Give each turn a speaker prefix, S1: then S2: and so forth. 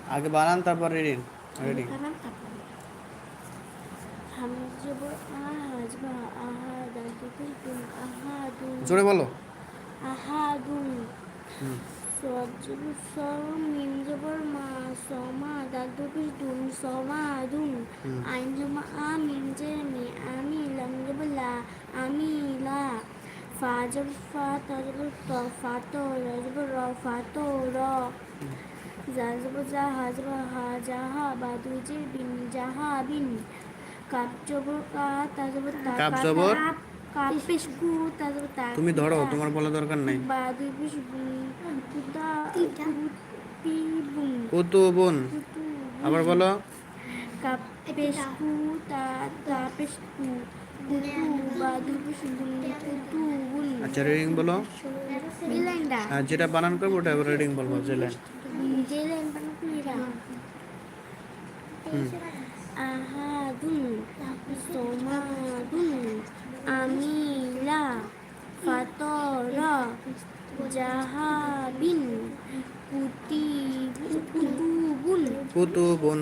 S1: আগে বানান তারপর রিডিং।
S2: আগে
S1: রিডিং।
S2: বানান তারপর হামজা জবর আহাজ বা আহাদ দুন আহাদুন
S1: জোরে বলো।
S2: আহাদুন
S1: হুম।
S2: সদ জবর স মিম জবর মা সমা দাল দুন সমাদুন
S1: হুম।
S2: আইন জমা আ মিম জের মি আমি লাম জবর লা আমি লা ফা জবর ফা তা জবর ত ফা তো র জবর র ফা তো র জা জবর জা হা জবর হা জাহা বা দুই জের বিন জাহা বিন কাপ জবর কা তা জবর তা
S1: কাপ
S2: কাপ
S1: জবর
S2: কাপ পেশ কু তা জবর তা
S1: তুমি ধরো, তোমার বলা দরকার নাই।
S2: বা দুই পেশ বুন কুতা কুতি বুন
S1: কুতুবুন।
S2: কুতু
S1: আবার বলো।
S2: কাপ পেশ কু তা তা পেশ কু কুতু বা দুই পেশ বুন কুতু বুন
S1: আচ্ছা রিডিং বলো।
S2: এই লাইনটা
S1: আর যেটা বানান করবো ওটা রিডিং বলবো, যে লাইন।
S2: যে লাইন বানাবো এরা
S1: হুম।
S2: আহাদুন সোমাদুন আমিলা ফাতরা জাহাবিন কুতুবুন
S1: কুতুবুন।